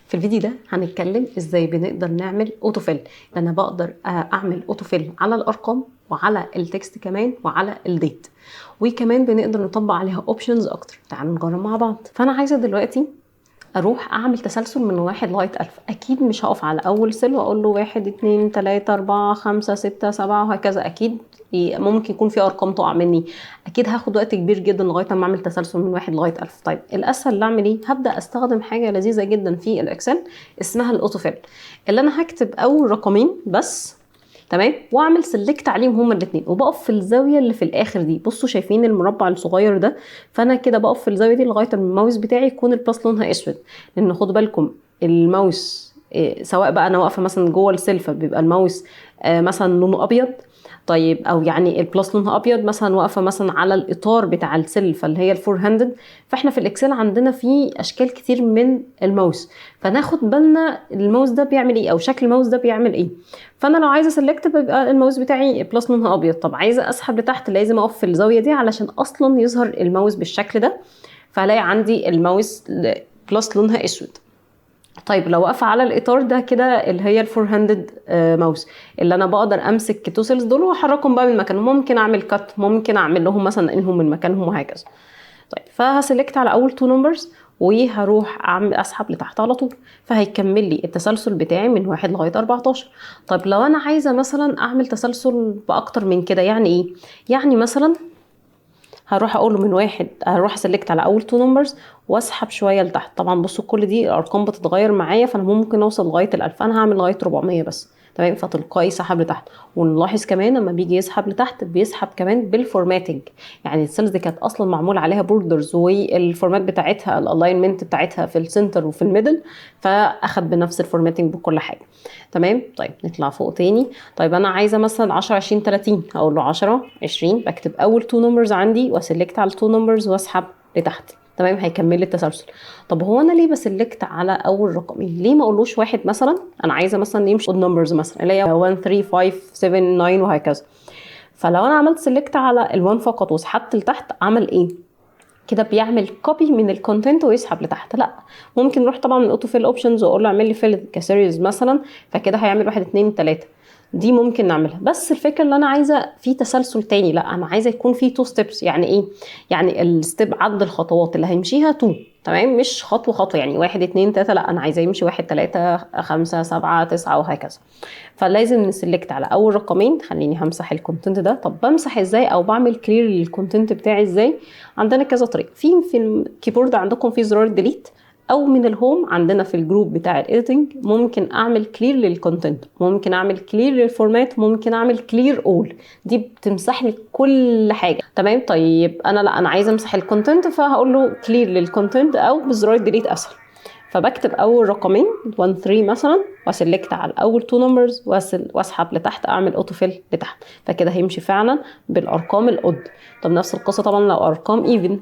في الفيديو ده هنتكلم ازاي بنقدر نعمل اوتوفيل. انا بقدر اعمل اوتوفيل على الارقام وعلى التكست كمان وعلى الديت، وكمان بنقدر نطبق عليها اوبشنز اكتر. تعالوا نجرب مع بعض. فانا عايزه دلوقتي اروح اعمل تسلسل من 1 لغايه 1000. اكيد مش هقف على اول سل واقول له 1 2 3 4 5 6 7 وهكذا. اكيد ممكن يكون في ارقام تقع مني، اكيد هاخد وقت كبير جدا لغايه ما اعمل تسلسل من 1 لغايه 1000. طيب الاسهل اللي اعمل ايه؟ هبدا استخدم حاجه لذيذه جدا في الاكسل اسمها الاوتوفيل، اللي انا هكتب اول رقمين بس، تمام، واعمل سيلكت عليهم هما الاثنين وبقف في الزاويه اللي في الاخر دي. بصوا شايفين المربع الصغير ده؟ فانا كده بقف في الزاويه دي لغايه ما الماوس بتاعي يكون الباص لونها اسود. لان خدوا بالكم الماوس سواء بقى انا واقفه مثلا جوه السلفه بيبقى الماوس مثلا لونه ابيض، طيب او يعني البلس لونها ابيض، مثلا واقفه مثلا على الاطار بتاع السلفه اللي هي الفور هاندد. فاحنا في الاكسل عندنا في اشكال كتير من الماوس، فناخد بالنا الماوس ده بيعمل ايه او شكل الماوس ده بيعمل ايه. فانا لو عايزه سيلكت بيبقى الماوس بتاعي بلس لونها ابيض. طب عايزه اسحب لتحت لازم اقف في الزاويه دي علشان اصلا يظهر الماوس بالشكل ده، فهلاقي عندي الماوس بلس لونها اسود. طيب لو واقفه على الاطار ده كده اللي هي الفور هاندد ماوس، اللي انا بقدر امسك التو سيلز دول واحركهم بقى من مكانهم، ممكن اعمل كات، ممكن اعمل لهم مثلا انهم من مكانهم وهكذا. طيب فهسلكت على اول تو نمبرز وهروح اعمل اسحب لتحت على طول، فهيكمل لي التسلسل بتاعي من 1 لغايه 14. طيب لو انا عايزه مثلا اعمل تسلسل باكتر من كده، يعني ايه؟ يعني مثلا هروح اقول له من 1، هروح اسلكت على اول تو نمبرز واسحب شويه لتحت. طبعا بصوا كل دي الارقام بتتغير معايا، فانا ممكن اوصل لغايه ال1000. انا هعمل لغايه 400 بس، تمام، فتلقائي سحب لتحت. ونلاحظ كمان لما بيجي يسحب لتحت بيسحب كمان بالفورماتنج، يعني السيلز دي كانت اصلا معمول عليها بوردرز والفورمات بتاعتها الالاينمنت بتاعتها في السنتر وفي الميدل، فاخد بنفس الفورماتنج بكل حاجه، تمام. طيب نطلع فوق تاني. طيب انا عايزه مثلا 10 20 30، هقول له 10 20، بكتب اول تو نمبرز عندي واسلكت على التو نمبرز واسحب لتحت، تمام، هيكمل لي التسلسل. طب هو انا ليه بسلكت على اول رقمين؟ ليه ما اقولوش واحد مثلا؟ انا عايزه مثلا يمشي اود نمبرز مثلا اللي هي 1 3 5 7 9 وهكذا. فلو انا عملت سلكت على ال1 فقط وسحبت لتحت، عمل ايه؟ كده بيعمل كوبي من الكونتنت ويسحب لتحت. لا، ممكن نروح طبعا من الاوتو فيل اوبشنز واقول له اعمل لي فيل كسيريز مثلا، فكده هيعمل 1 2 3. دي ممكن نعملها، بس الفكره اللي انا عايزه في تسلسل تاني. لا، انا عايزه يكون في تو ستيبس. يعني ايه؟ يعني الستيب عدد الخطوات اللي هيمشيها 2، تمام، مش خطوه خطوه يعني 1 2 3. لا، انا عايزه يمشي 1 3 5 7 9 وهكذا. فلازم نسلكت على اول رقمين. خليني همسح الكونتنت ده. طب بمسح ازاي او بعمل كلير للكونتنت بتاعي ازاي؟ عندنا كذا طريقه. في الكيبورد عندكم في زرار ديليت، او من الهوم عندنا في الجروب بتاع الايديتنج ممكن اعمل كلير للكونتنت، ممكن اعمل كلير للفورمات، ممكن اعمل كلير اول. دي بتمسح لي كل حاجه، تمام. طيب انا لا، انا عايزه امسح الكونتنت، فهقول له كلير للكونتنت او بزرار ديليت اسهل. فبكتب اول رقمين 1 3 مثلا واسلكت على اول تو نمبرز واسحب لتحت، اعمل اوتوفيل لتحت، فكده هيمشي فعلا بالارقام الاود. طب نفس القصه طبعا لو ارقام ايفن،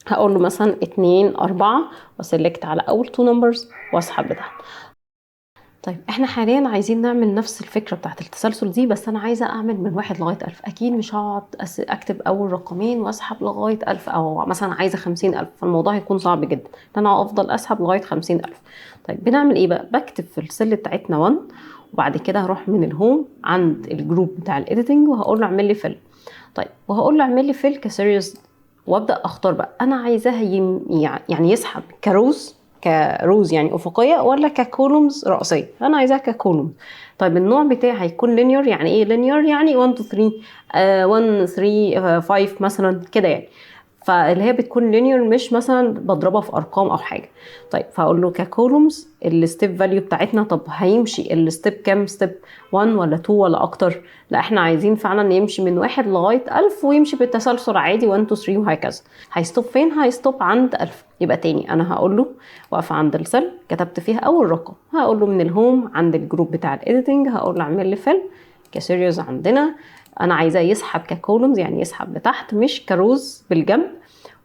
هقول له مثلا 2 4 واسلكت على اول تو نمبرز واسحب لتحت. طيب احنا حاليا عايزين نعمل نفس الفكره بتاعت التسلسل دي، بس انا عايزه اعمل من 1 لغايه 1000. اكيد مش هقعد اكتب اول رقمين واسحب لغايه 1000، او مثلا عايزه 50000، فالموضوع هيكون صعب جدا ان انا افضل اسحب لغايه 50000. طيب بنعمل ايه بقى؟ بكتب في السل بتاعتنا 1، وبعد كده هروح من الهوم عند الجروب بتاع الايديتنج وهقول له اعمل لي فيل. طيب وهقول له اعمل لي فيل كسيريز، وابدا اختار بقى انا عايزاها يعني يسحب كروز يعني افقيه ولا ككولومز رئيسيه. انا عايزاها ككولوم. طيب النوع بتاعي هيكون لينير. يعني ايه لينير؟ يعني 1 2 3 1 3 5 مثلا كده يعني، فاللي هي بتكون لينير، مش مثلا بضربها في ارقام او حاجه. طيب فاقول له ككولومز الستيب فاليو بتاعتنا. طب هيمشي الستيب كام؟ ستيب 1 ولا 2 ولا اكتر؟ لا، احنا عايزين فعلا يمشي من 1 لغايه 1000 ويمشي بالتسلسل عادي 1 2 3 وهكذا. هيستوب فين؟ هيستوب عند 1000. يبقى تاني انا هقول له واقفه عند السل كتبت فيها اول رقم، هقول له من الهوم عند الجروب بتاع الايديتنج هقول له اعمل لي فيل كسيريز. عندنا انا عايزاه يسحب ككولومز يعني يسحب لتحت مش كروز بالجنب،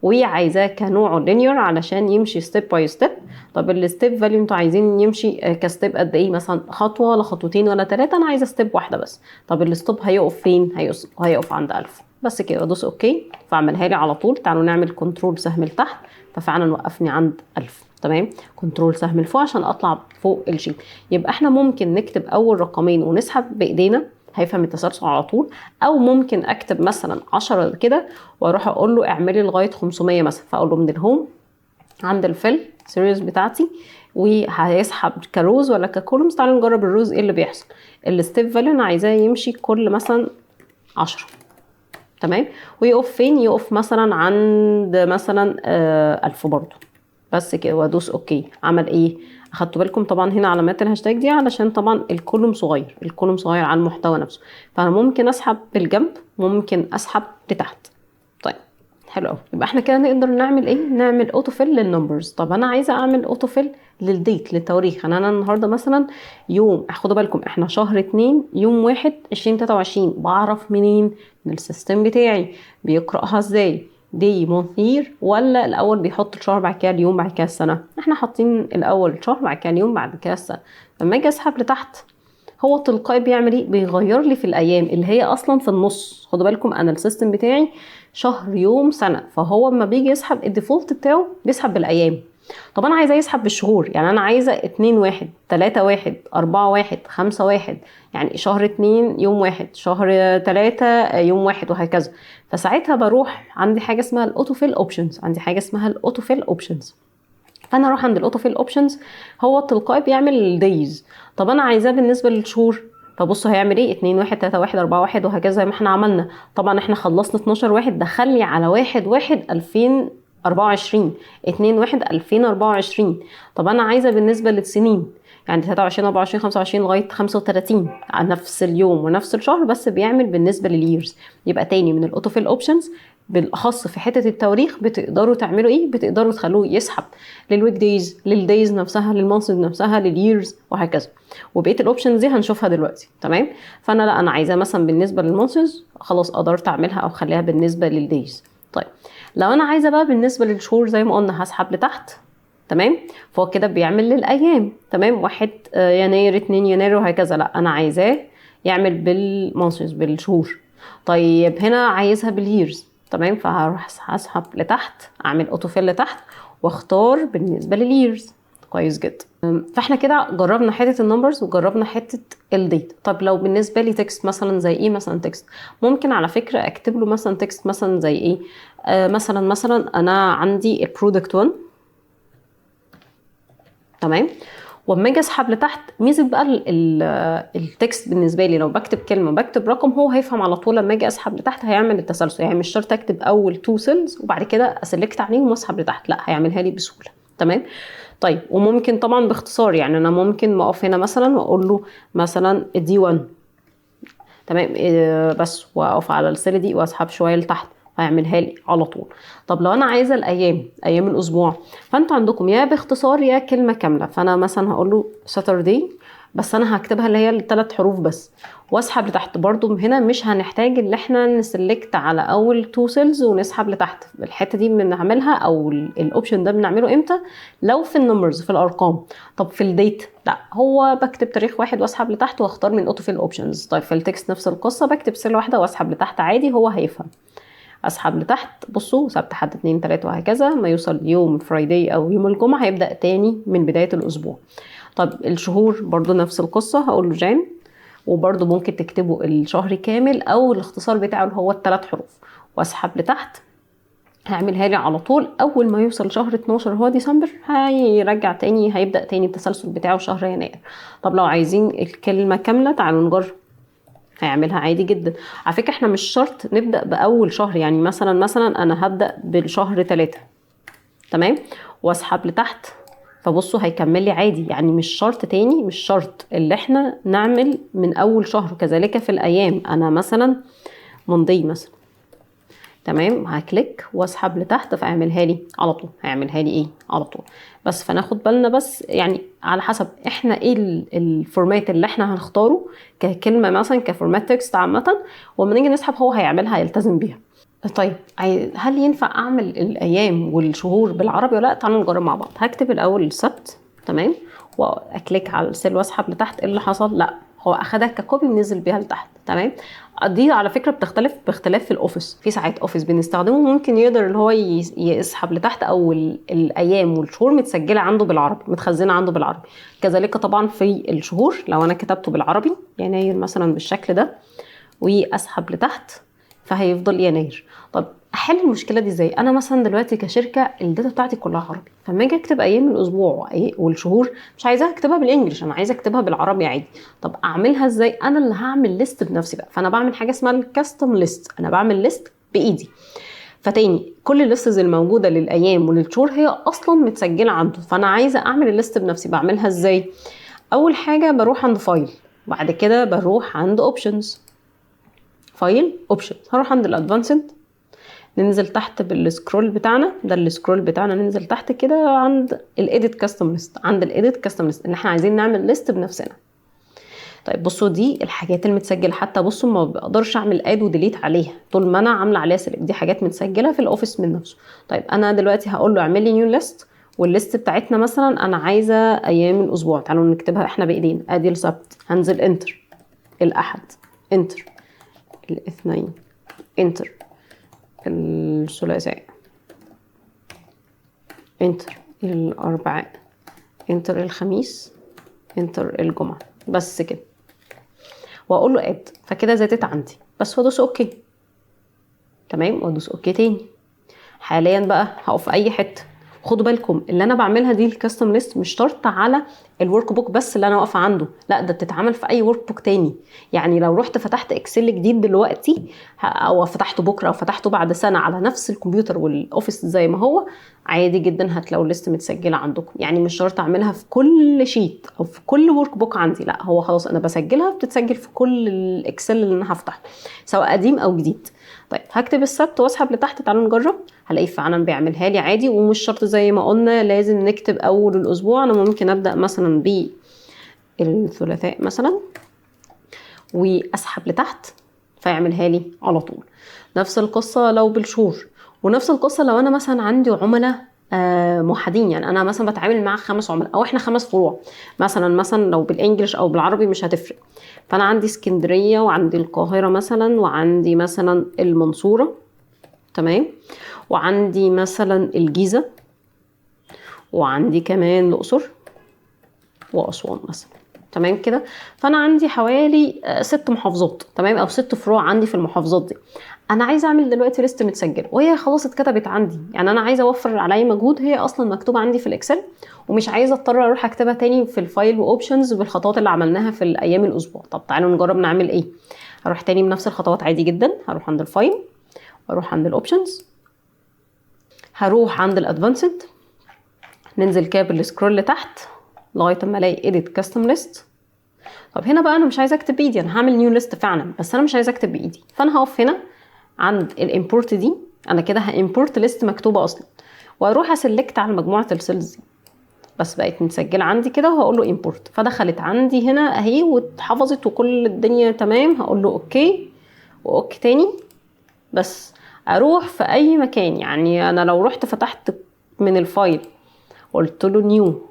وعايزاه كنوعه لينير علشان يمشي ستيب باي ستيب. طب الستيب فاليو انتوا عايزين يمشي كستيب قد ايه؟ مثلا خطوه ولا خطوتين ولا 3؟ انا عايزه ستيب واحده بس. طب الستوب هيقف فين؟ هيقف عند 1000 بس كده. ادوس اوكي فاعملها لي على طول. تعالوا نعمل كنترول سهم لتحت، ففعلا وقفني عند 1000. تمام. كنترول سهم لفوق عشان اطلع فوق الشيت. يبقى احنا ممكن نكتب اول رقمين ونسحب بايدينا، هيفهم التسلسل على طول. او ممكن اكتب مثلا 10 كده واروح اقول له اعملي لغايه 500 مثلا، فاقول له من الهوم عند الفيل سيريز بتاعتي، وهيسحب كروز ولا ككولومز. تعالوا نجرب الروز ايه اللي بيحصل. الستيب فاليو انا عايزاه يمشي كل مثلا 10، تمام. ويقف فين؟ يقف مثلا عند مثلا 1000 برضو، بس كده، وادوس اوكي. عمل ايه؟ اخدتوا بالكم طبعا هنا علامات الهاشتاج دي علشان طبعا الكولوم صغير، الكولوم صغير على المحتوى نفسه، فانا ممكن اسحب بالجنب، ممكن اسحب لتحت. طيب حلو قوي. يبقى احنا كده نقدر نعمل ايه؟ نعمل اوتو فيل للنمبرز. طب انا عايزه اعمل اوتو فيل للديت، للتواريخ. انا النهارده مثلا يوم، خدوا بالكم احنا شهر 2 يوم 1/2023. بعرف منين؟ من السيستم بتاعي. بيقراها ازاي؟ دي مونث يير، ولا الاول بيحط الشهر بعد كده اليوم بعد كده السنه؟ احنا حاطين الاول الشهر بعد كده اليوم بعد كده السنه. لما اجي اسحب لتحت هو تلقائي بيعمل ايه؟ بيغير لي في الايام اللي هي اصلا في النص. خدوا بالكم انا السيستم بتاعي شهر يوم سنه، فهو لما بيجي يسحب الديفولت بتاعه بيسحب بالايام. طب انا عايزه يسحب بالشهور، يعني انا عايزه 2/1 3/1 4/1 5/1، يعني شهر 2 يوم 1، شهر 3 يوم 1، وهكذا. فساعتها بروح عندي حاجه اسمها الاوتوفيل اوبشنز، عندي حاجه اسمها الاوتوفيل اوبشنز. فانا اروح عند الاوتوفيل اوبشنز، هو تلقائي بيعمل الدايز. طب انا عايزاه بالنسبه للشهور، فبصوا هيعمل ايه؟ 2/1 3/1 4/1 وهكذا زي ما احنا عملنا. طبعا احنا خلصنا 12/1، دخل لي على 1/1/2024، 2/1/2024. طب انا عايزه بالنسبه للسنين، يعني 23 24 25 لغايه 35 على نفس اليوم ونفس الشهر، بس بيعمل بالنسبه لليرز. يبقى تاني من الاوتوفيل اوبشنز، بالاخص في حته التواريخ بتقدروا تعملوا ايه؟ بتقدروا تخلوه يسحب للويك دايز، للدايز نفسها، للمانث نفسها، لليرز، وهكذا. وبقيه الاوبشنز دي هنشوفها دلوقتي، تمام. فانا لا، انا عايزاه مثلا بالنسبه للمانثز، خلاص قدرت اعملها او خليها بالنسبه للدايز. طيب لو انا عايزه بقى بالنسبه للشهور، زي ما قلنا هسحب لتحت، تمام. فهو كده بيعمل للايام، تمام. 1 يناير 2 يناير وهكذا. لا انا عايزاه يعمل بالمانثز، بالشهور. طيب هنا عايزها باليرز، تمام. فهروح هسحب لتحت، اعمل اوتوفيل لتحت، واختار بالنسبه لليرز. كويس جدا. فاحنا كده جربنا حته النمبرز وجربنا حته الديت. طب لو بالنسبه لي تكست مثلا، زي ايه مثلا تكست؟ ممكن على فكره اكتب له مثلا تكست مثلا زي ايه؟ مثلا انا عندي البرودكت 1، تمام. واما اجي اسحب لتحت، ميزه بقى التكست بالنسبه لي، لو بكتب كلمه بكتب رقم، هو هيفهم على طول. لما اجي اسحب لتحت هيعمل التسلسل، يعني مش شرط اكتب اول 2 سيلز وبعد كده اسلكت عليهم واسحب لتحت، لا هيعملها لي بسهوله، تمام. طيب وممكن طبعا باختصار، يعني انا ممكن اقف هنا مثلا واقول له مثلا دي 1، تمام. بس واقف على السيل دي واسحب شويه لتحت، هيعملها لي على طول. طب لو انا عايزه الايام، ايام الاسبوع، فانتوا عندكم يا باختصار يا كلمه كامله. فانا مثلا هقول له ساتردي، بس انا هكتبها اللي هي ال3 حروف بس، واسحب لتحت. برضو هنا مش هنحتاج ان احنا نسلكت على اول 2 سيلز ونسحب لتحت. الحته دي بنعملها، او الاوبشن ده بنعمله امتى؟ لو في النمبرز، في الارقام. طب في الديت لا، هو بكتب تاريخ 1 واسحب لتحت واختار من اوتو فيل اوبشنز. طيب في التكست نفس القصه، بكتب سيل واحده واسحب لتحت عادي، هو هيفهم. اسحب لتحت، بصوا سبت حد 2 3 وهكذا، ما يوصل يوم فرايداي او يوم الجمعه هيبدا تاني من بدايه الاسبوع. طب الشهور برضو نفس القصه، هقول له جان، وبرضو ممكن تكتبوا الشهر كامل او الاختصار بتاعه اللي هو ال3 حروف، واسحب لتحت، هيعملها لي على طول. اول ما يوصل شهر 12 هو ديسمبر، هيرجع تاني، هيبدا تاني التسلسل بتاعه شهر يناير. طب لو عايزين الكلمه كامله، تعالوا نجرب، هيعملها عادي جدا. على فكره احنا مش شرط نبدا باول شهر، يعني مثلا انا هبدا بالشهر 3، تمام، واسحب لتحت، فبصوا هيكمل لي عادي. يعني مش شرط، تاني مش شرط اللي احنا نعمل من اول شهر. كذلك في الايام، انا مثلا ماندي مثلا، تمام، هكليك واسحب لتحت فاعملها لي على طول، هيعملها لي ايه على طول. بس فناخد بالنا بس، يعني على حسب احنا ايه الفورمات اللي احنا هنختاره ككلمه مثلا، كفورمات تكست عامه، ولما نيجي نسحب هو هيعملها، هيلتزم بيها. طيب هل ينفع اعمل الايام والشهور بالعربي ولا لا؟ تعالوا نجرب مع بعض. هكتب الاول السبت، تمام، واكليك على السيل واسحب لتحت. ايه اللي حصل؟ لا، هو اخدها ككوبي ونزل بيها لتحت. تمام. دي على فكره بتختلف باختلاف في الاوفيس. في ساعات اوفيس بنستخدمه ممكن يقدر اللي هو يسحب لتحت او الايام والشهور متسجله عنده بالعربي، متخزنه عنده بالعربي. كذلك طبعا في الشهور لو انا كتبته بالعربي يناير مثلا بالشكل ده واسحب لتحت فهيفضل يناير. طب احل المشكله دي ازاي؟ انا مثلا دلوقتي كشركه الداتا بتاعتي كلها عربي، فلما اجي اكتب ايام الاسبوع والشهور مش عايزاها اكتبها بالانجلش، انا عايزه اكتبها بالعربي عادي. طب اعملها ازاي؟ انا اللي هعمل ليست بنفسي بقى. فانا بعمل حاجه اسمها الكاستم ليست، انا بعمل ليست بايدي. فتاني كل الليستز الموجوده للايام وللشهور هي اصلا متسجله عنده، فانا عايزه اعمل الليست بنفسي. بعملها ازاي؟ اول حاجه بروح عند فايل، بعد كده بروح عند اوبشنز. فايل اوبشن، هروح عند الادفانسد، ننزل تحت بالسكرول بتاعنا، ده السكرول بتاعنا، ننزل تحت كده عند الايديت كاستم ليست. عند الايديت كاستم ليست اللي احنا عايزين نعمل ليست بنفسنا. طيب بصوا دي الحاجات المتسجله، حتى بصوا ما بقدرش اعمل اد وديليت عليها طول ما انا عامله عليها سيلكت، دي حاجات متسجله في الاوفيس من نفسه. طيب انا دلوقتي هقول له اعمل لي نيو ليست، والليست بتاعتنا مثلا انا عايزه ايام الاسبوع، تعالوا نكتبها احنا بايدينا. ادي السبت، هنزل انتر. الاحد انتر. الاثنين انتر. الثلاثاء انتر. الاربعاء انتر. الخميس انتر. الجمعه. بس كده، واقول له اد. فكده زادت عندي بس، وادوس اوكي. تمام، وادوس اوكي تاني. حاليا بقى هقف في اي حته. خدوا بالكم اللي انا بعملها دي الكاستم ليست مش شرط على الورك بوك بس اللي انا واقفه عنده، لا ده بتتعمل في اي ورك بوك تاني. يعني لو رحت فتحت اكسل جديد دلوقتي او فتحته بكره او فتحته بعد سنه على نفس الكمبيوتر والاوفيس زي ما هو، عادي جدا هتلاقوا الليست متسجله عندكم. يعني مش شرط اعملها في كل شيت او في كل ورك بوك عندي، لا هو خلاص انا بسجلها بتتسجل في كل الاكسل اللي انا هفتحه سواء قديم او جديد. طيب هكتب السبت واسحب لتحت، تعالوا نجرب. هلاقيه فعلا بيعملها لي عادي، ومش شرط زي ما قلنا لازم نكتب اول الاسبوع. انا ممكن ابدا مثلا بالثلاثاء مثلا واسحب لتحت فيعملها لي على طول. نفس القصه لو بالشهور، ونفس القصه لو انا مثلا عندي عملاء موحدين. يعني انا مثلا بتعامل مع 5 عملاء او احنا 5 فروع مثلا لو بالانجلش او بالعربي مش هتفرق. فانا عندي اسكندريه وعندي القاهره مثلا وعندي مثلا المنصوره، تمام، وعندي مثلا الجيزه، وعندي كمان الاقصر واسوان مثلا. تمام كده. فانا عندي حوالي 6 محافظات، تمام، او 6 فروع عندي في المحافظات دي. انا عايزه اعمل دلوقتي ليست متسجله وهي خلاص اتكتبت عندي. يعني انا عايزه اوفر عليا مجهود، هي اصلا مكتوبه عندي في الاكسل ومش عايزه اضطر اروح اكتبها تاني في الفايل واوبشنز بالخطوات اللي عملناها في الايام الاسبوع. طب تعالوا نجرب نعمل ايه. هروح تاني بنفس الخطوات عادي جدا. هروح عند الفايل واروح عند الاوبشنز، هروح عند الادفانسد، ننزل كده بالسكرول لتحت لغايه اما الاقي ايديت كاستم ليست. طب هنا بقى انا مش عايزه اكتب بايدي، انا هعمل نيو ليست فعلا بس انا مش عايزه اكتب بايدي. فانا هقف هنا عند الامبورت دي، انا كده هامبورت ليست مكتوبه اصلا، واروح اسلكت على مجموعه السيلز دي بس بقت متسجله عندي كده، وهقول له امبورت فدخلت عندي هنا اهي واتحفظت وكل الدنيا تمام. هقول له اوكي واوكي تاني. بس اروح في اي مكان، يعني انا لو رحت فتحت من الفايل قلت له نيو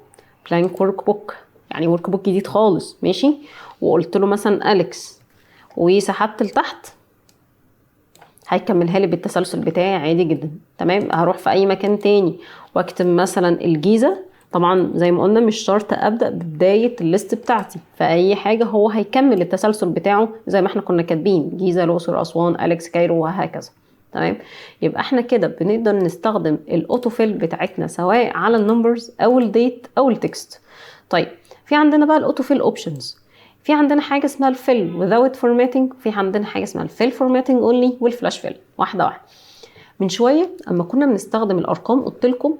بلانك ورك بوك، يعني ورك بوك جديد خالص، ماشي، وقلت له مثلا اليكس وسحبت لتحت، هيكملها لي بالتسلسل بتاعي عادي جدا. تمام. هروح في اي مكان تاني واكتب مثلا الجيزه، طبعا زي ما قلنا مش شرط ابدا ببدايه الليست بتاعتي، فاي حاجه هو هيكمل التسلسل بتاعه زي ما احنا كنا كاتبين، جيزه الاقصر اسوان اليكس كايرو وهكذا. تمام. يبقى احنا كده بنقدر نستخدم الاوتو فيل بتاعتنا سواء على النمبرز او الديت او التكست. طيب في عندنا بقى الاوتو فيل اوبشنز. في عندنا حاجه اسمها الفيل without formatting، في عندنا حاجه اسمها الفيل formatting only والفلاش فيل. واحده واحده. من شويه اما كنا بنستخدم الارقام قلت لكم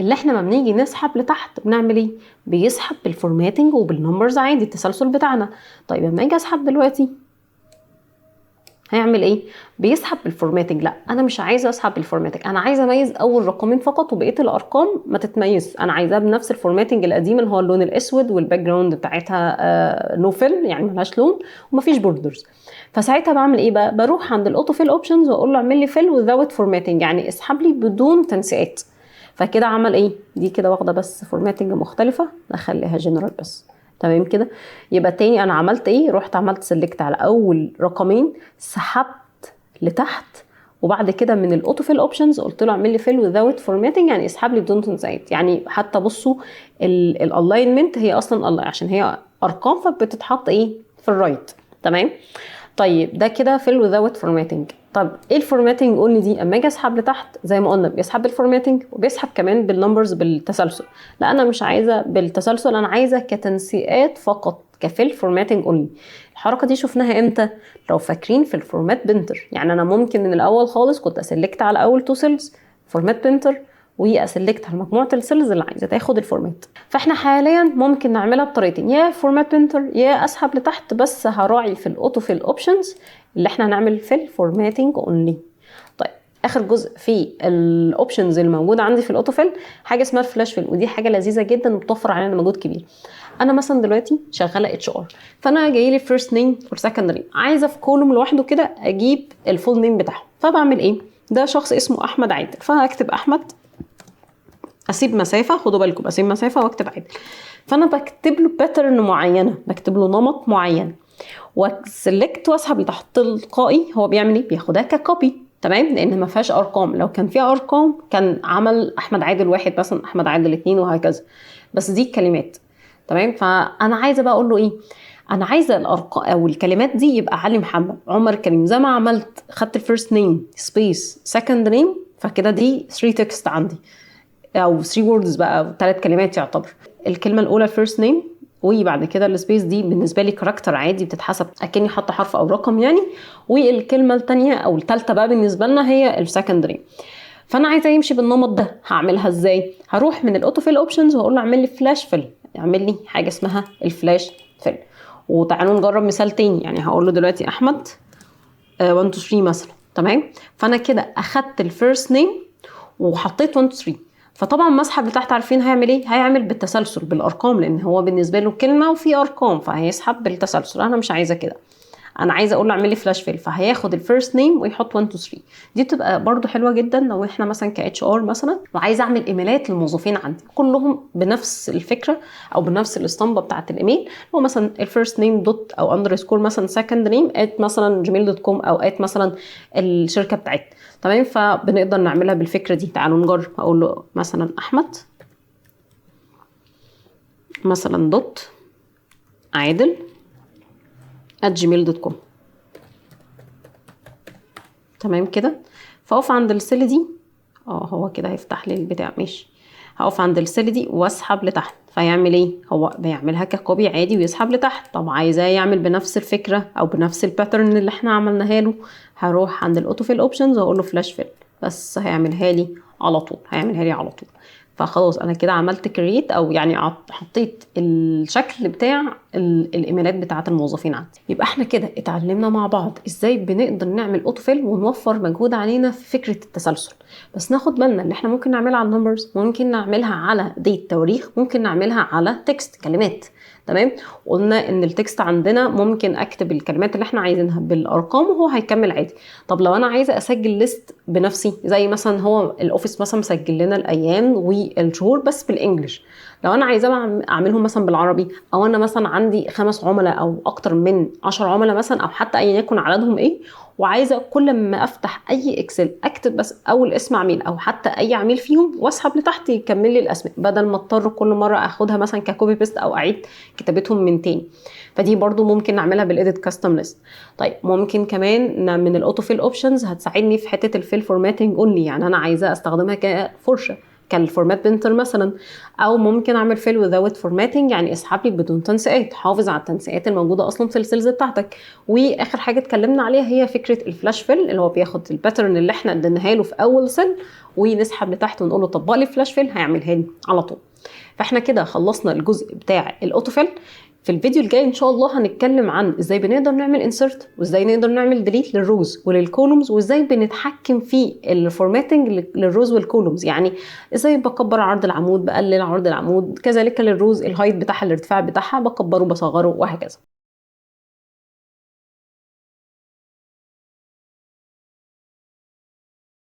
اللي احنا ما بنيجي نسحب لتحت بنعمل ايه؟ بيسحب بالفورماتنج وبالنمبرز عادي التسلسل بتاعنا. طيب لما اجي اسحب دلوقتي هيعمل ايه؟ بيسحب بالفورماتنج. لا انا مش عايزه اسحب بالفورماتنج، انا عايزه اميز اول رقمين فقط وبقيه الارقام ما تتميز. انا عايزاها بنفس الفورماتنج القديم اللي هو اللون الاسود والباك جراوند بتاعتها نو فيل، يعني ملهاش لون ومفيش بوردرز. فساعتها بعمل ايه بقى؟ بروح عند الاوتو فيل اوبشنز واقول له اعمل لي فيل وذاوت فورماتنج، يعني اسحب لي بدون تنسيقات. فكده عمل ايه؟ دي كده واخده بس فورماتنج مختلفه، نخليها جنرال بس. تمام كده. يبقى تاني انا عملت ايه؟ رحت عملت سيلكت على اول رقمين، سحبت لتحت، وبعد كده من الاوتو فيل اوبشنز قلت له اعمل لي فيل وذاوت فورماتنج، يعني اسحب لي بدون تنسيقات. يعني حتى بصوا الالاينمنت هي اصلا عشان هي ارقام فبتتحط ايه في الرايت. تمام. طيب ده كده فيل وذاوت فورماتنج. طب ايه الفورماتنج؟ قول لي دي. اما اجي اسحب لتحت زي ما قلنا بيسحب بالفورماتنج وبيسحب كمان بالنمبرز بالتسلسل. لا انا مش عايزه بالتسلسل، انا عايزه كتنسيقات فقط، كفيل فورماتنج اونلي. الحركه دي شفناها امتى؟ لو فاكرين في الفورمات بنتر. يعني انا ممكن من الاول خالص كنت اسلكت على اول تو سيلز فورمات بنتر، واسلكت على مجموعه السيلز اللي عايزه تاخد الفورمات. فاحنا حاليا ممكن نعملها بطريقتين، يا فورمات بنتر يا اسحب لتحت، بس هراعي في الاوتو فيل اوبشنز اللي احنا هنعمل في الفورماتنج اونلي. طيب اخر جزء في الاوبشنز الموجوده عندي في الاوتو فيل حاجه اسمها الفلاش فيل، ودي حاجه لذيذه جدا وبتوفر علينا مجهود كبير. انا مثلا دلوقتي شغاله اتش ار، فانا جاي لي فيرست نيم والسكند نيم، عايزه في كولوم لوحده كده اجيب الفول نيم بتاعهم. فبعمل ايه؟ ده شخص اسمه احمد عادل، فهكتب احمد، اسيب مسافه، خدوا بالكم اسيب مسافه واكتب عادل. فانا بكتب له باترن معينه، بكتب له نمط معين، وسلكت واسحب لتحت. تلقائي هو بيعمل ايه؟ بياخدها ككوبي. تمام، لان ما فيهاش ارقام. لو كان فيها ارقام كان عمل احمد عادل واحد مثلا، احمد عادل اتنين، وهكذا. بس دي الكلمات. تمام. فانا عايزه بقى اقول له ايه؟ انا عايزه الارقام او الكلمات دي يبقى علي محمد عمر كريم، زي ما عملت خدت الفيرست نيم سبيس سكند نيم، فكده دي 3 تكست عندي، او 3 ووردز بقى، 3 كلمات يعتبر. الكلمه الاولى الفيرست نيم، وبعد كده السبيس دي بالنسبه لي كاركتر عادي بتتحسب اكني حاطه حرف او رقم يعني، والكلمه الثانيه او الثالثه بقى بالنسبه لنا هي السكند نيم. فانا عايزه يمشي بالنمط ده. هعملها ازاي؟ هروح من الاوتو فيل اوبشنز واقول له اعمل لي فلاش فيل، اعمل لي حاجه اسمها الفلاش فيل. وتعالوا نجرب مثال تاني. يعني هقول له دلوقتي احمد 1 2 3 مثلا. تمام. فانا كده اخدت الفيرست نيم وحطيت 1 2 3. فطبعا مسحب لتحت عارفين هيعمل ايه؟ هيعمل بالتسلسل بالارقام، لان هو بالنسبه له كلمه وفي ارقام فهيسحب بالتسلسل. انا مش عايزه كده، انا عايزه اقول له اعمل لي فلاش فيل، فهياخد الفيرست نيم ويحط 1 2 3. دي بتبقى برده حلوه جدا لو احنا مثلا كاتش ار مثلا وعايزه اعمل ايميلات للموظفين عندي كلهم بنفس الفكره او بنفس الاسطمبه بتاعه الايميل. هو مثلا الفيرست نيم دوت او اندرسكور مثلا سكند نيم ات مثلا جيميل.com او ات مثلا الشركه بتاعتنا. تمام. فبنقدر نعملها بالفكره دي. تعالوا نجرب. اقول له مثلا احمد مثلا دوت عادل @gmail.com. تمام كده. فاقف عند السيل دي. هو كده هيفتح لي البتاع. ماشي. هقف عند السيل دي واسحب لتحت. فيعمل ايه؟ هو بيعملها ككوبي عادي ويسحب لتحت. طب عايزاه يعمل بنفس الفكره او بنفس الباترن اللي احنا عملناها له، هروح عند الاوتو فيل اوبشنز واقول له فلاش فيل، بس هيعملها لي على طول. هيعملها لي على طول. فخلاص انا كده عملت كرييت او يعني حطيت الشكل بتاع الايميلات بتاعه الموظفين عندي. يبقى احنا كده اتعلمنا مع بعض ازاي بنقدر نعمل اوتو فيل ونوفر مجهود علينا في فكره التسلسل. بس ناخد بالنا ان احنا ممكن نعملها على النمبرز، ممكن نعملها على ديت تواريخ، ممكن نعملها على تكست كلمات. تمام. قلنا ان التكست عندنا ممكن اكتب الكلمات اللي احنا عايزينها بالارقام وهو هيكمل عادي. طب لو انا عايزه اسجل ليست بنفسي، زي مثلا هو الاوفيس مثلا مسجل لنا الايام والشهور بس بالانجلش، لو انا عايزه اعملهم مثلا بالعربي، او انا مثلا عندي 5 عملاء او اكتر من 10 عملاء مثلا، او حتى ايا يكن عددهم ايه، وعايزه كل ما افتح اي اكسل اكتب بس اول اسم عميل او حتى اي عميل فيهم واسحب لتحت يكمل لي الاسماء، بدل ما اضطر كل مره اخدها مثلا ككوبي بيست او اعيد كتابتهم من تاني. فدي برضو ممكن نعملها بالايديت كاستم ليست. طيب ممكن كمان من الاوتو فيل اوبشنز هتساعدني في حته الفيل فورماتنج اونلي. يعني انا عايزه استخدمها كفرشه كالفورمات بنتر مثلا، او ممكن اعمل فيل وذاوت فورماتنج يعني اسحب لي بدون تنسيقات، حافظ على التنسيقات الموجوده اصلا في السيلز بتاعتك. واخر حاجه اتكلمنا عليها هي فكره الفلاش فيل، اللي هو بياخد الباترن اللي احنا اديناها له في اول سيل ونسحب لتحت ونقول له طبق لي فلاش فيل، هيعملها لي على طول. فاحنا كده خلصنا الجزء بتاع الاوتو فيل. في الفيديو الجاي ان شاء الله هنتكلم عن ازاي بنقدر نعمل انسرت، وازاي نقدر نعمل ديليت للروز وللكولومز، وازاي بنتحكم في الفورماتنج للروز والكولومز. يعني ازاي بكبر عرض العمود، بقلل عرض العمود، كذلك للروز الهايت بتاعها الارتفاع بتاعها بكبره بصغره وهكذا.